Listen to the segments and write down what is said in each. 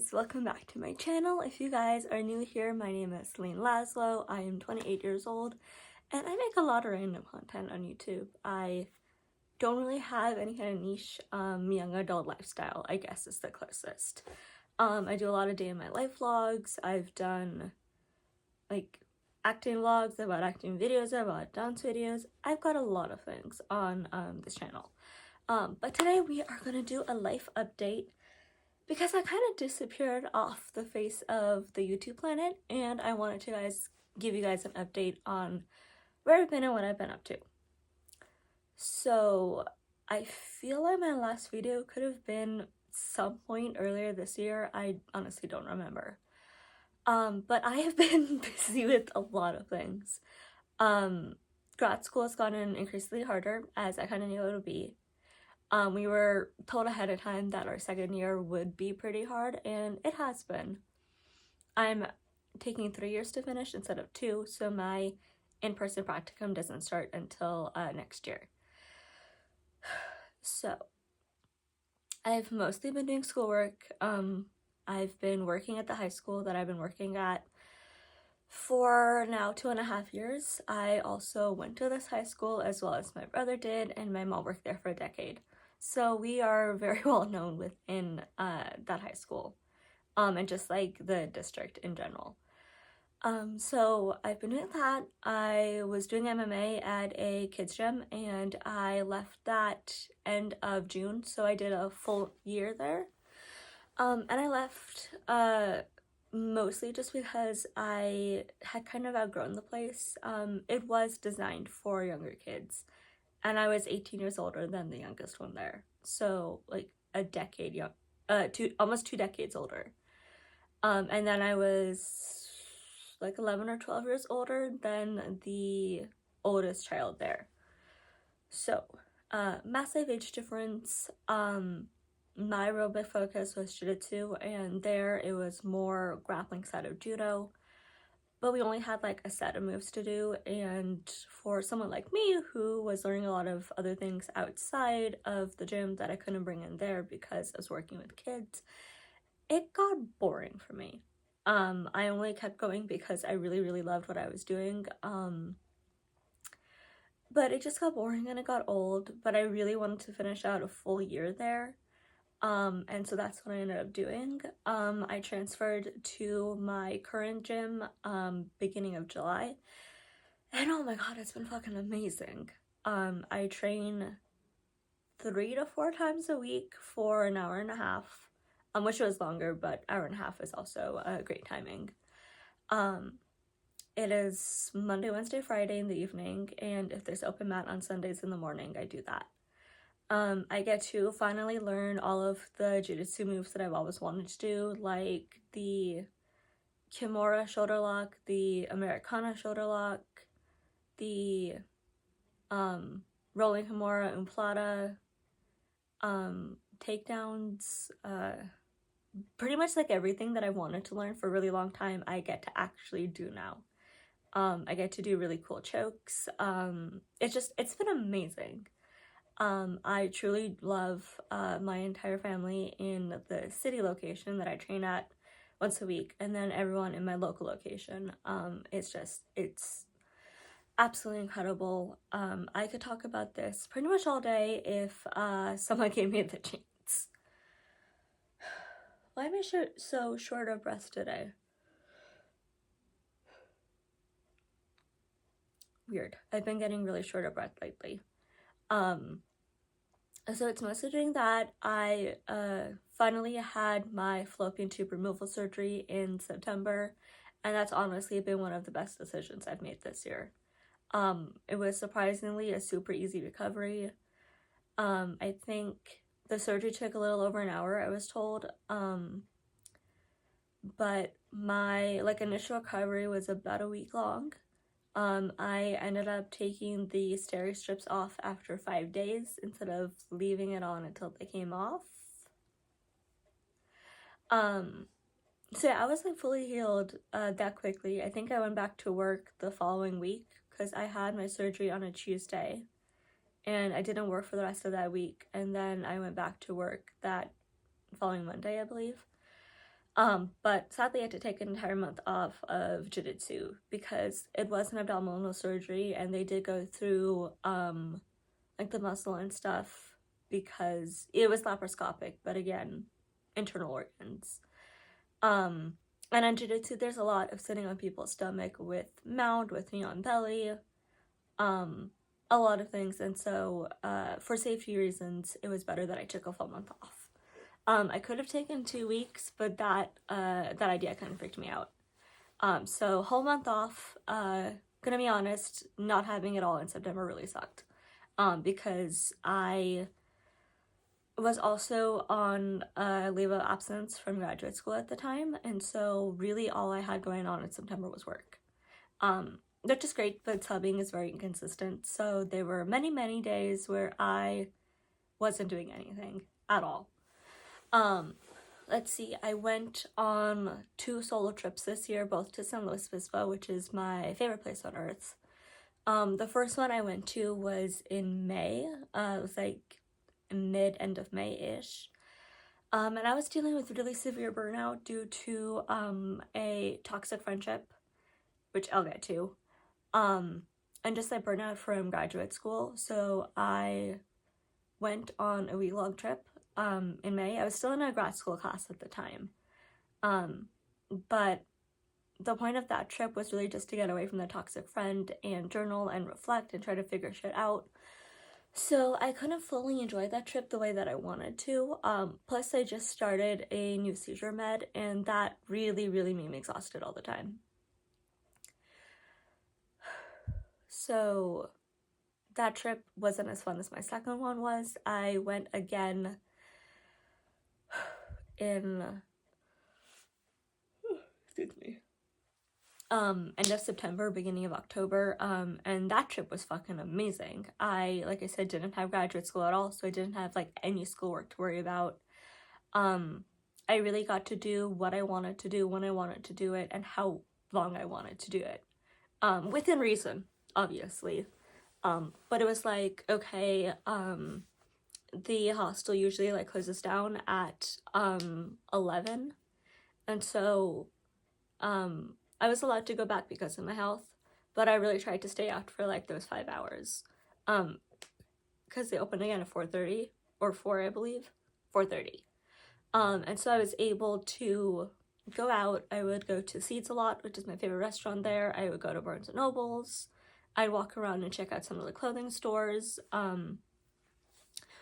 guys, welcome back to my channel. If you guys are new here, my name is Selene László. I am 28 years old and I make a lot of random content on YouTube. I don't really have any kind of niche. Young adult lifestyle, I guess, is the closest. I do a lot of day in my life vlogs. I've done like acting vlogs, about acting videos, about dance videos. I've got a lot of things on this channel. But today we are going to do a life update because I kind of disappeared off the face of the YouTube planet, and I wanted to give you guys an update on where I've been and what I've been up to. So I feel like my last video could have been some point earlier this year. I honestly don't remember. But I have been busy with a lot of things. Grad school has gotten increasingly harder, as I kind of knew it would be. We were told ahead of time that our second year would be pretty hard, and it has been. I'm taking 3 years to finish instead of 2, so my in-person practicum doesn't start until next year. So I've mostly been doing schoolwork. I've been working at the high school that I've been working at for now 2.5 years. I also went to this high school as well as my brother did, and my mom worked there for a decade. So we are very well known within that high school, and just like the district in general. So I've been doing that. I was doing MMA at a kids gym, and I left that end of June, so I did a full year there. And I left mostly just because I had kind of outgrown the place. It was designed for younger kids, and I was 18 years older than the youngest one there. So like a decade young, almost 2 decades older. And then I was like 11 or 12 years older than the oldest child there. So, massive age difference. My real big focus was jiu-jitsu, and there it was more grappling side of judo. But we only had like a set of moves to do, and for someone like me who was learning a lot of other things outside of the gym that I couldn't bring in there because I was working with kids, it got boring for me. I only kept going because I really loved what I was doing. But it just got boring and it got old, but I really wanted to finish out a full year there. And so that's what I ended up doing. I transferred to my current gym, beginning of July, and oh my god, it's been fucking amazing. I train 3 to 4 times a week for an hour and a half, which was longer, but hour and a half is also great timing. It is Monday, Wednesday, Friday in the evening, and if there's open mat on Sundays in the morning, I do that. I get to finally learn all of the jiu-jitsu moves that I've always wanted to do, like the Kimura shoulder lock, the Americana shoulder lock, the rolling Kimura umplata, takedowns, pretty much like everything that I wanted to learn for a really long time, I get to actually do now. I get to do really cool chokes. It's been amazing. I truly love my entire family in the city location that I train at once a week, and then everyone in my local location. It's absolutely incredible. I could talk about this pretty much all day if someone gave me the chance. Why am I so short of breath today? Weird. I've been getting really short of breath lately. So it's mostly doing that. I finally had my fallopian tube removal surgery in September, and that's honestly been one of the best decisions I've made this year. It was surprisingly a super easy recovery. I think the surgery took a little over an hour, I was told. But my initial recovery was about a week long. I ended up taking the steri strips off after 5 days instead of leaving it on until they came off. So yeah, I was like fully healed that quickly. I think I went back to work the following week because I had my surgery on a Tuesday, and I didn't work for the rest of that week, and then I went back to work that following Monday, I believe. But sadly I had to take an entire month off of jiu-jitsu because it was an abdominal surgery and they did go through like the muscle and stuff because it was laparoscopic, but again, internal organs. And in jiu-jitsu there's a lot of sitting on people's stomach with mount, with knee on belly, a lot of things, and so for safety reasons it was better that I took a full month off. I could have taken 2 weeks, but that idea kind of freaked me out. So whole month off. Gonna be honest, not having it all in September really sucked. Because I was also on leave of absence from graduate school at the time, and so really all I had going on in September was work. Which is great, but subbing is very inconsistent, so there were many, many days where I wasn't doing anything at all. Let's see, I went on 2 solo trips this year, both to San Luis Obispo, which is my favorite place on earth. The first one I went to was in May. It was like end of May-ish. And I was dealing with really severe burnout due to a toxic friendship, which I'll get to. And just like burnout from graduate school. So I went on a week-long trip in May. I was still in a grad school class at the time. But the point of that trip was really just to get away from the toxic friend and journal and reflect and try to figure shit out. So I couldn't fully enjoy that trip the way that I wanted to. Plus I just started a new seizure med, and that really, really made me exhausted all the time. So that trip wasn't as fun as my second one was. I went again in excuse me, end of September, beginning of October, and that trip was fucking amazing. Like I said, didn't have graduate school at all, so I didn't have like any schoolwork to worry about. I really got to do what I wanted to do when I wanted to do it and how long I wanted to do it, within reason, obviously. But it was like, okay, the hostel usually like closes down at 11, and so I was allowed to go back because of my health, but I really tried to stay out for like those 5 hours, because they opened again at 4:30 or 4, I believe, 4:30. And so I was able to go out. I would go to Seeds a lot, which is my favorite restaurant there. I would go to Barnes and Nobles. I'd walk around and check out some of the clothing stores.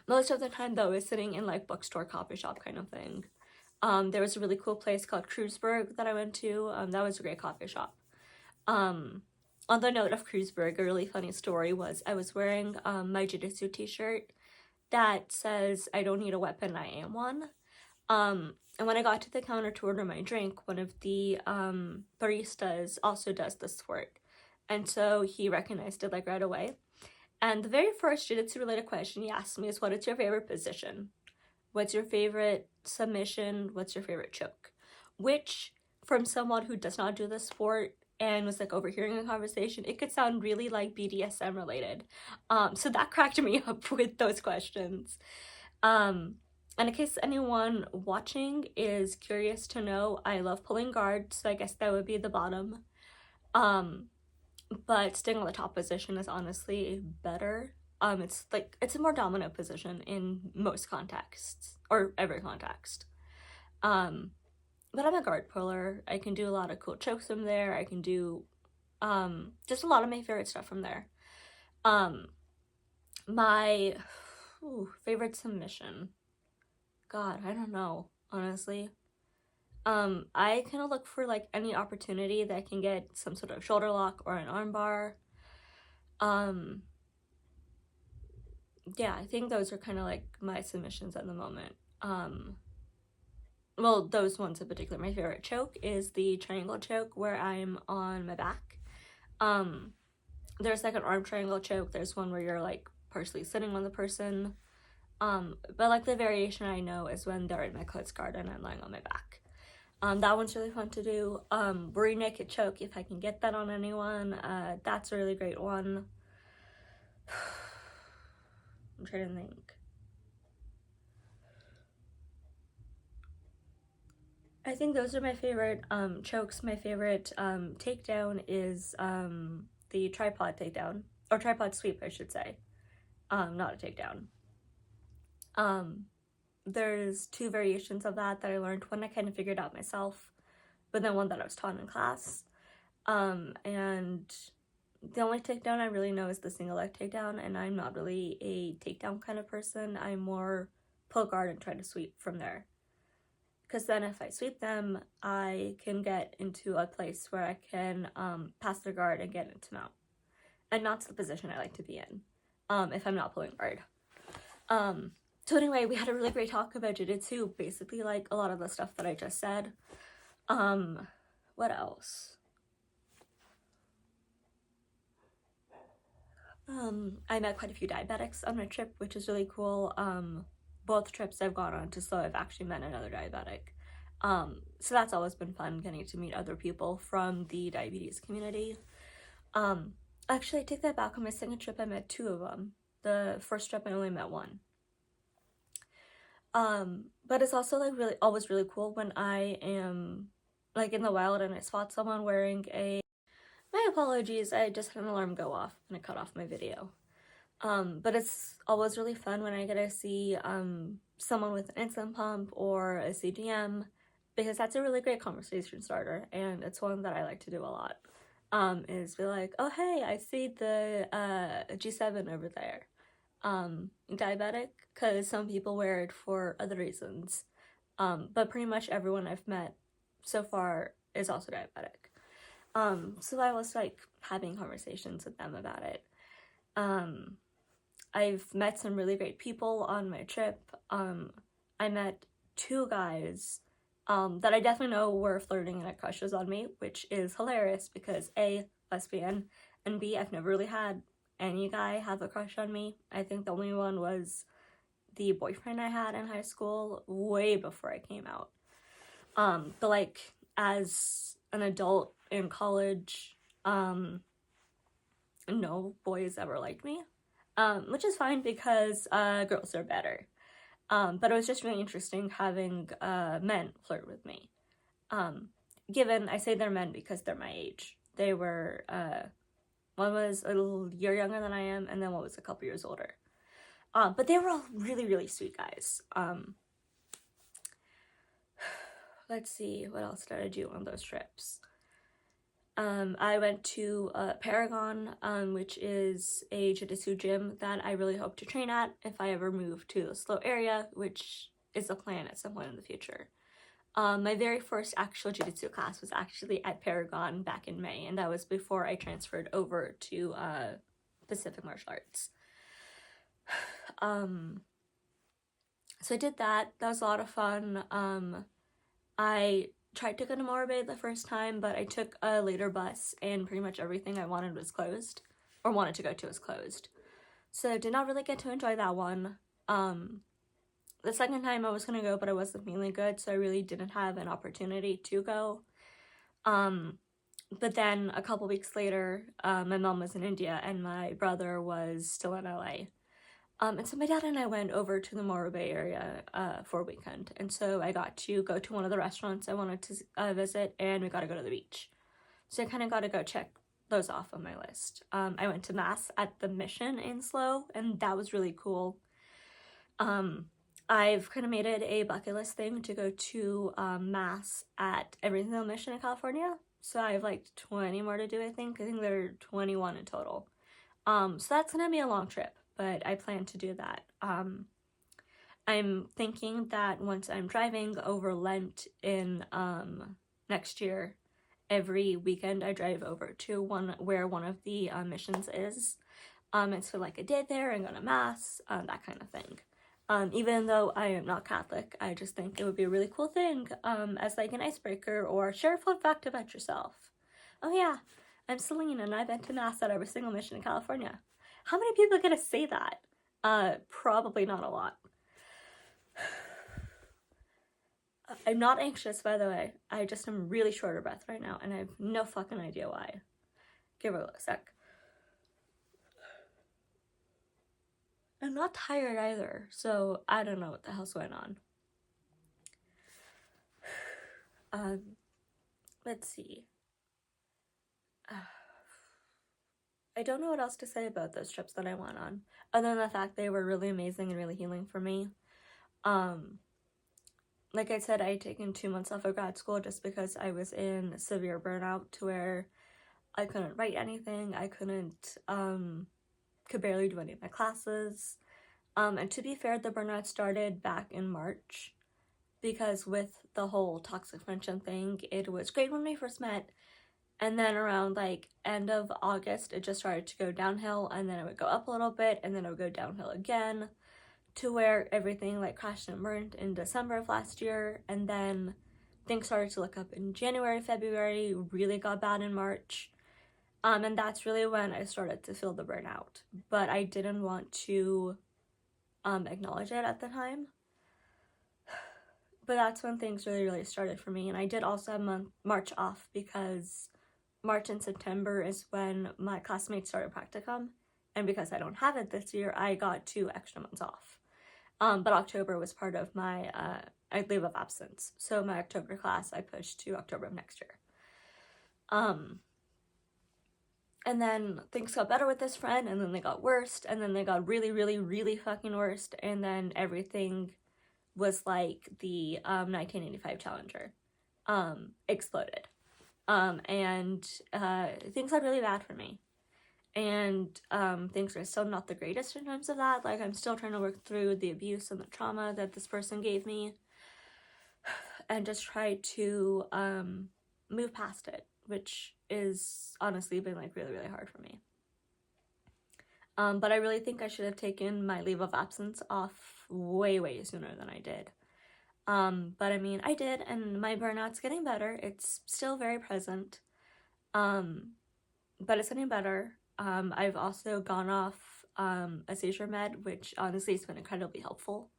Most of the time though, I was sitting in like bookstore, coffee shop kind of thing. There was a really cool place called Kreuzberg that I went to. That was a great coffee shop. On the note of Kreuzberg, a really funny story was I was wearing my jiu-jitsu t-shirt that says, "I don't need a weapon, I am one." And when I got to the counter to order my drink, one of the baristas also does the sport. And so he recognized it like right away. And the very first jiu-jitsu related question he asked me is, what is your favorite position? What's your favorite submission? What's your favorite choke? Which, from someone who does not do the sport and was like overhearing a conversation, it could sound really like BDSM related. So that cracked me up with those questions. And in case anyone watching is curious to know, I love pulling guard, so I guess that would be the bottom. But staying on the top position is honestly better. It's a more dominant position in most contexts, or every context. But I'm a guard puller. I can do a lot of cool chokes from there. I can do just a lot of my favorite stuff from there. My favorite submission. God, I don't know, honestly. I kind of look for like any opportunity that I can get some sort of shoulder lock or an arm bar. Yeah, I think those are kind of like my submissions at the moment. Well, those ones in particular. My favorite choke is the triangle choke where I'm on my back. There's like an arm triangle choke. There's one where you're like partially sitting on the person. But like the variation I know is when they're in my close guard and I'm lying on my back. That one's really fun to do. Rear naked choke, if I can get that on anyone. That's a really great one. I'm trying to think. I think those are my favorite chokes. My favorite takedown is the tripod takedown, or tripod sweep, I should say. Not a takedown. There's two variations of that I learned. One I kind of figured out myself, but then one that I was taught in class. And the only takedown I really know is the single leg takedown, and I'm not really a takedown kind of person. I'm more pull guard and try to sweep from there. Because then if I sweep them, I can get into a place where I can pass their guard and get into mount. And that's the position I like to be in, if I'm not pulling guard. So anyway, we had a really great talk about jiu-jitsu, basically like a lot of the stuff that I just said. What else? I met quite a few diabetics on my trip, which is really cool. Both trips I've gone on to slow, I've actually met another diabetic. So that's always been fun, getting to meet other people from the diabetes community. Actually, I take that back. On my second trip, I met two of them. The first trip, I only met one. But it's also like always really cool when I am like in the wild and I spot someone wearing a, my apologies, I just had an alarm go off and it cut off my video. But it's always really fun when I get to see someone with an insulin pump or a CGM, because that's a really great conversation starter, and it's one that I like to do a lot. Is be like, oh hey, I see the G7 over there. Diabetic, because some people wear it for other reasons. But pretty much everyone I've met so far is also diabetic. So I was like having conversations with them about it. I've met some really great people on my trip. I met two guys that I definitely know were flirting and had crushes on me, which is hilarious because A, lesbian, and B, I've never really had any guy have a crush on me. I think the only one was the boyfriend I had in high school way before I came out. But like as an adult in college, no boys ever liked me, which is fine because girls are better. But it was just really interesting having men flirt with me. Given I say they're men because they're my age. They were one was a little year younger than I am, and then one was a couple years older. But they were all really, really sweet guys. Let's see, what else did I do on those trips? I went to Paragon, which is a jiu-jitsu gym that I really hope to train at if I ever move to the Slow area, which is a plan at some point in the future. My very first actual jiu-jitsu class was actually at Paragon back in May, and that was before I transferred over to Pacific Martial Arts. So I did that. That was a lot of fun. I tried to go to Morabay the first time, but I took a later bus and pretty much everything I wanted was closed, or wanted to go to was closed. So I did not really get to enjoy that one. The second time I was gonna go, but I wasn't feeling good, so I really didn't have an opportunity to go. But then a couple weeks later, my mom was in India and my brother was still in LA. And so my dad and I went over to the Morabay area for a weekend. And so I got to go to one of the restaurants I wanted to visit, and we got to go to the beach. So I kind of got to go check those off on my list. I went to Mass at the Mission in Slow, and that was really cool. I've kind of made it a bucket list thing to go to Mass at every single Mission in California. So I have like 20 more to do, I think. I think there are 21 in total. So that's going to be a long trip, but I plan to do that. I'm thinking that once I'm driving over Lent in next year, every weekend I drive over to where one of the missions is. It's for like a day there and go to Mass, that kind of thing. Even though I am not Catholic, I just think it would be a really cool thing as like an icebreaker, or share a fun fact about yourself. Oh yeah, I'm Selene and I've been to Mass at every single mission in California. How many people are gonna say that? Probably not a lot. I'm not anxious, by the way. I just am really short of breath right now, and I have no fucking idea why. Give it a sec. I'm not tired either, so I don't know what the hell's going on. let's see. I don't know what else to say about those trips that I went on, other than the fact they were really amazing and really healing for me. Like I said, I had taken 2 months off of grad school just because I was in severe burnout to where I couldn't write anything, I could barely do any of my classes. And to be fair, the burnout started back in March, because with the whole toxic friendship thing, it was great when we first met, and then around like end of August, it just started to go downhill, and then it would go up a little bit, and then it would go downhill again, to where everything like crashed and burned in December of last year, and then things started to look up in January, February, really got bad in March. And that's really when I started to feel the burnout, but I didn't want to acknowledge it at the time. But that's when things really started for me, and I did also have March off, because March and September is when my classmates started practicum, and because I don't have it this year, I got 2 extra months off. But October was part of my leave of absence, so my October class I pushed to October of next year. And then things got better with this friend, and then they got worse, and then they got really fucking worse, and then everything was like the 1985 Challenger exploded. And things got really bad for me. And things are still not the greatest in terms of that. Like, I'm still trying to work through the abuse and the trauma that this person gave me, and just try to move past it, which is honestly been like really hard for me. But I really think I should have taken my leave of absence off way sooner than I did. But I mean, I did, and my burnout's getting better. It's still very present, but it's getting better. I've also gone off a seizure med, which honestly has been incredibly helpful.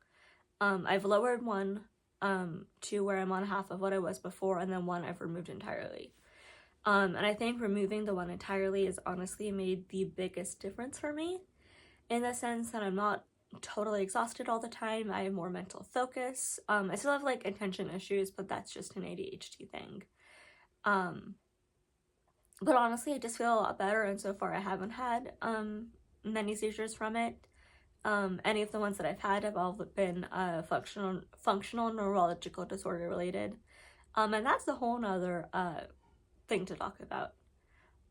I've lowered one to where I'm on half of what I was before, and then one I've removed entirely. And I think removing the one entirely has honestly made the biggest difference for me, in the sense that I'm not totally exhausted all the time. I have more mental focus. I still have like attention issues, but that's just an ADHD thing. But honestly, I just feel a lot better, and so far I haven't had many seizures from it. Any of the ones that I've had have all been functional neurological disorder related. And that's a whole nother thing to talk about.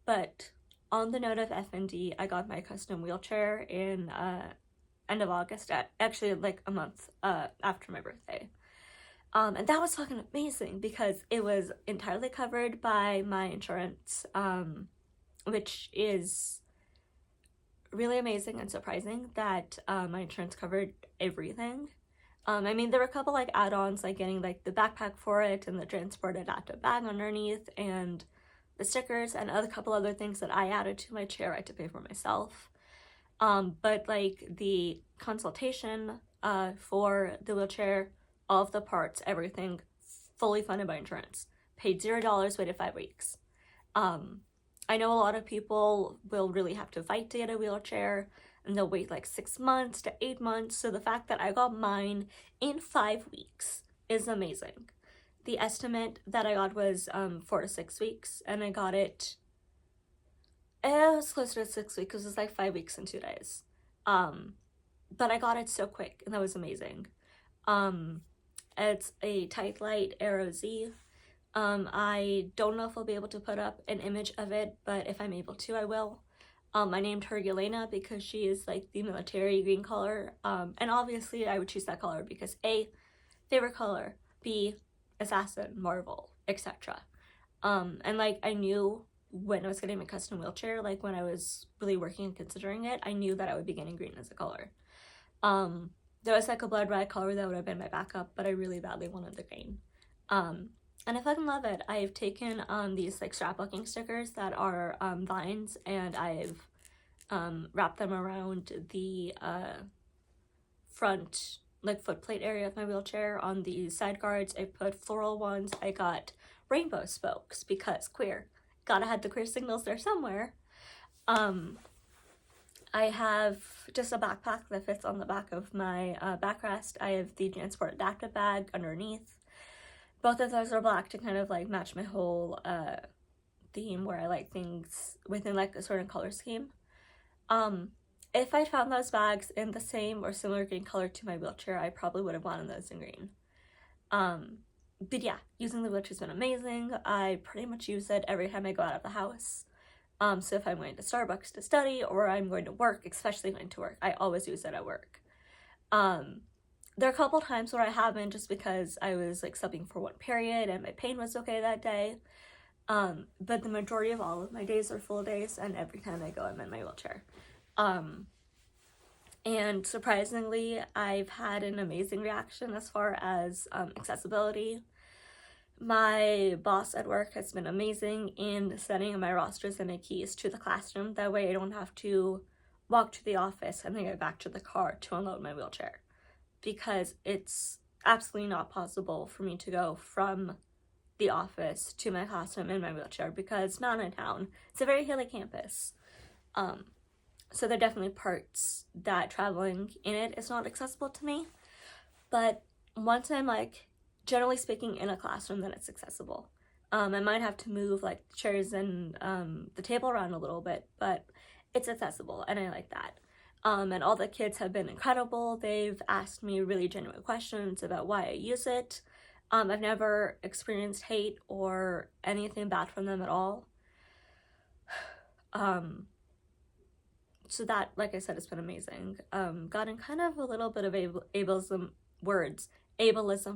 But on the note of FND, I got my custom wheelchair in end of August, actually like a month after my birthday. And that was fucking amazing, because it was entirely covered by my insurance, which is really amazing and surprising that my insurance covered everything. I mean, there were a couple like add-ons, like getting like the backpack for it and the transport adaptive bag underneath and the stickers and a couple other things that I added to my chair I had to pay for myself. But like the consultation for the wheelchair, all of the parts, everything fully funded by insurance. Paid $0, waited 5 weeks. I know a lot of people will really have to fight to get a wheelchair, and they'll wait like 6 months to 8 months. So the fact that I got mine in 5 weeks is amazing. The estimate that I got was 4 to 6 weeks, and I got it, it was closer to 6 weeks, because it was like 5 weeks and 2 days. But I got it so quick, and that was amazing. It's a Tight Light Aero Z. I don't know if I'll be able to put up an image of it, but if I'm able to, I will. I named her Yelena because she is like the military green color, and obviously I would choose that color because A, favorite color, B, assassin, Marvel, etc. And like I knew when I was getting my custom wheelchair, like when I was really working and considering it, I knew that I would be getting green as a color. There was like a blood red color that would have been my backup, but I really badly wanted the green. And I fucking love it. I've taken these like scrapbooking stickers that are vines, and I've wrapped them around the front like footplate area of my wheelchair. On the side guards, I put floral ones. I got rainbow spokes because queer. Gotta have the queer signals there somewhere. I have just a backpack that fits on the back of my backrest. I have the transport adaptive bag underneath. both of those are black to kind of like match my whole theme where I like things within like a certain color scheme. If I found those bags in the same or similar green color to my wheelchair, I probably would have wanted those in green. But yeah, using the wheelchair's been amazing. I pretty much use it every time I go out of the house. So if I'm going to Starbucks to study or I'm going to work, especially going to work, I always use it at work. There are a couple times where I haven't just because I was like subbing for one period and my pain was okay that day. But the majority of all of my days are full days, and every time I go, I'm in my wheelchair. And surprisingly, I've had an amazing reaction as far as accessibility. My boss at work has been amazing in sending my rosters and my keys to the classroom. That way I don't have to walk to the office and then get back to the car to unload my wheelchair, because it's absolutely not possible for me to go from the office to my classroom in my wheelchair because Mountain Town, it's a very hilly campus. So there are definitely parts that traveling in it is not accessible to me. But once I'm like, generally speaking, in a classroom, then it's accessible. I might have to move like the chairs and the table around a little bit, but it's accessible and I like that. And all the kids have been incredible. They've asked me really genuine questions about why I use it. I've never experienced hate or anything bad from them at all. So that, like I said, has been amazing. Gotten kind of a little bit of ableism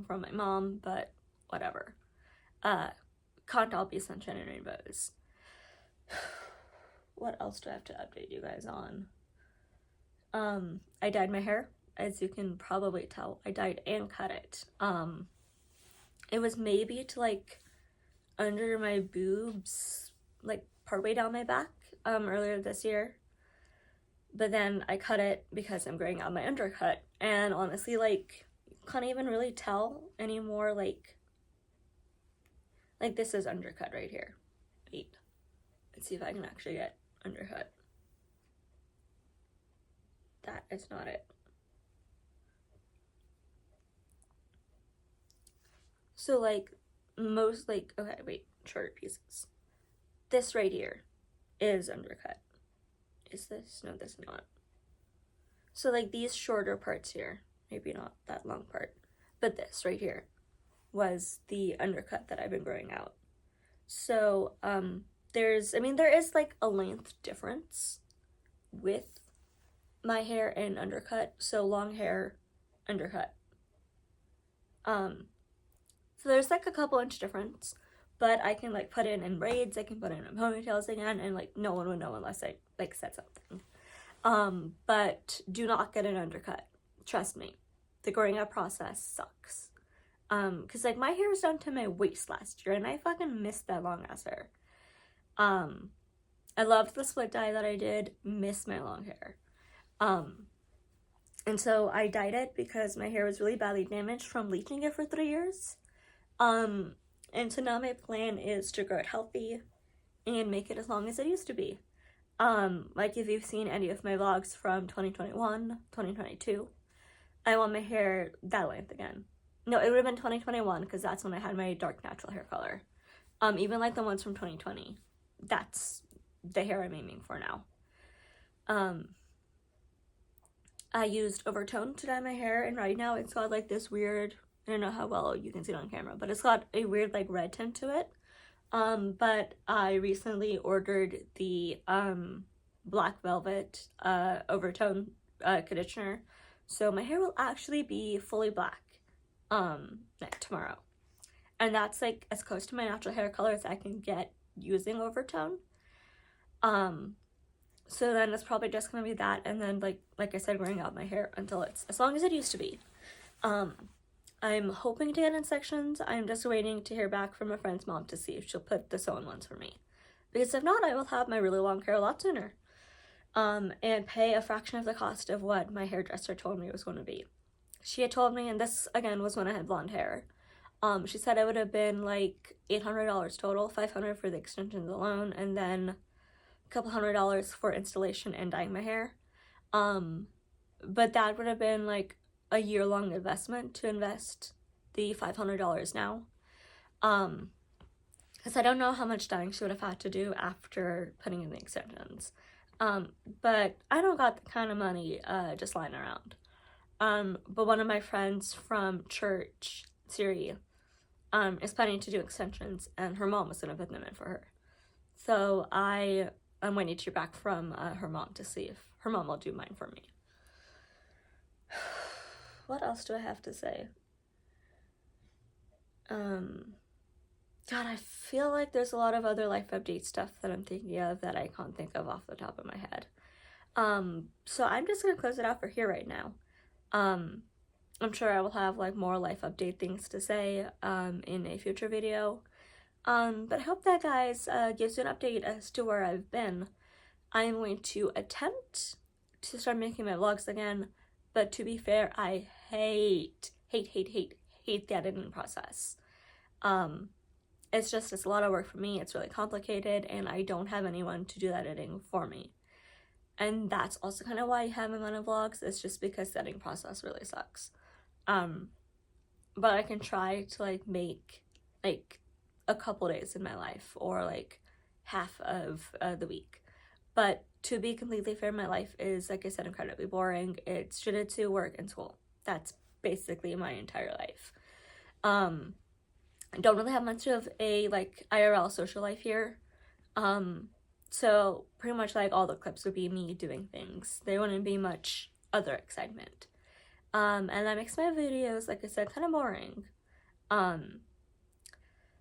from my mom, but whatever. Can't all be sunshine and rainbows. What else do I have to update you guys on? I dyed my hair, as you can probably tell. I dyed and cut it. It was maybe to like under my boobs, like partway down my back, earlier this year. But then I cut it because I'm growing out my undercut, and honestly, like, can't even really tell anymore. Like this is undercut right here. Wait, let's see if I can actually get undercut. That is not it. So like most, like, okay, wait, shorter pieces. This right here is undercut. Is this? No, this is not. So like these shorter parts here, maybe not that long part, but this right here was the undercut that I've been growing out. So there is like a length difference with my hair and undercut. So long hair, undercut. So there's like a couple inch difference, but I can like put it in braids, I can put it in ponytails again, and like no one would know unless I like said something. But do not get an undercut. Trust me, the growing out process sucks. Cause like my hair was down to my waist last year, and I fucking missed that long ass hair. I loved the split dye that I did, miss my long hair. And so I dyed it because my hair was really badly damaged from bleaching it for 3 years. And so now my plan is to grow it healthy and make it as long as it used to be. Like if you've seen any of my vlogs from 2021, 2022, I want my hair that length again. No, it would have been 2021 because that's when I had my dark natural hair color. Even like the ones from 2020, that's the hair I'm aiming for now. I used Overtone to dye my hair, and right now it's got like this weird, I don't know how well you can see it on camera, but it's got a weird like red tint to it. But I recently ordered the Black Velvet Overtone conditioner, so my hair will actually be fully black tomorrow. And that's like as close to my natural hair color as I can get using Overtone. So then it's probably just gonna be that, and then like I said, growing out my hair until it's as long as it used to be. I'm hoping to get in sections. I'm just waiting to hear back from a friend's mom to see if she'll put the sew-in ones for me. Because if not, I will have my really long hair a lot sooner. And pay a fraction of the cost of what my hairdresser told me it was going to be. She had told me, and this again was when I had blonde hair, she said it would have been like $800 total, $500 for the extensions alone, and then a couple $100 for installation and dyeing my hair. But that would have been like a year-long investment to invest the $500 now. because I don't know how much dyeing she would have had to do after putting in the extensions. But I don't got the kind of money just lying around. But one of my friends from church, Siri, is planning to do extensions, and her mom was going to put them in for her. So I'm waiting to hear back from her mom to see if her mom will do mine for me. What else do I have to say? God, I feel like there's a lot of other life update stuff that I'm thinking of that I can't think of off the top of my head. So I'm just gonna close it out for here right now. I'm sure I will have like more life update things to say in a future video. But I hope that, guys, gives you an update as to where I've been. I'm going to attempt to start making my vlogs again, but to be fair, I hate the editing process. It's a lot of work for me. It's really complicated, and I don't have anyone to do that editing for me. And that's also kind of why I haven't gone on vlogs. It's just because the editing process really sucks. But I can try to like make like a couple days in my life, or like half of the week. But to be completely fair, my life is, like I said, incredibly boring. It's jiu-jitsu, work, and school. That's basically my entire life. I don't really have much of a like IRL social life here. So pretty much like all the clips would be me doing things. There wouldn't be much other excitement. And that makes my videos, like I said, kind of boring.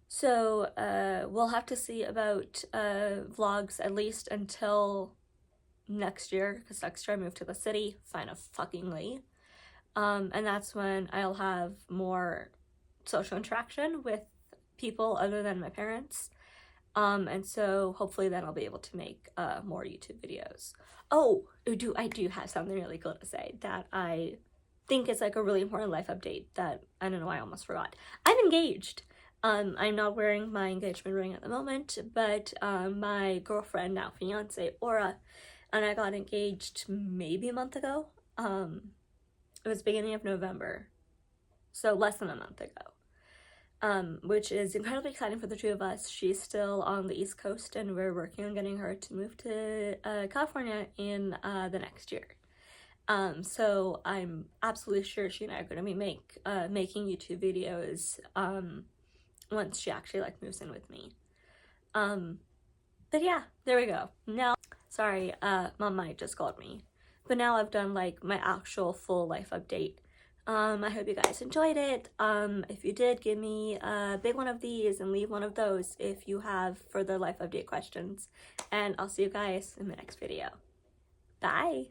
So we'll have to see about vlogs at least until next year, because next year I move to the city, finally. And that's when I'll have more social interaction with people other than my parents. And so hopefully then I'll be able to make more YouTube videos. Oh, I do have something really cool to say that I think is like a really important life update that I don't know why I almost forgot. I'm engaged. I'm not wearing my engagement ring at the moment, but my girlfriend, now fiance, Aura, and I got engaged maybe a month ago. It was beginning of November, so less than a month ago, which is incredibly exciting for the two of us. She's still on the East Coast, and we're working on getting her to move to California in the next year. So I'm absolutely sure she and I are going to be making YouTube videos once she actually like moves in with me. But yeah, there we go. Now, sorry, Mom might just called me. But now I've done like my actual full life update. I hope you guys enjoyed it. If you did, give me a big one of these and leave one of those if you have further life update questions. And I'll see you guys in the next video. Bye!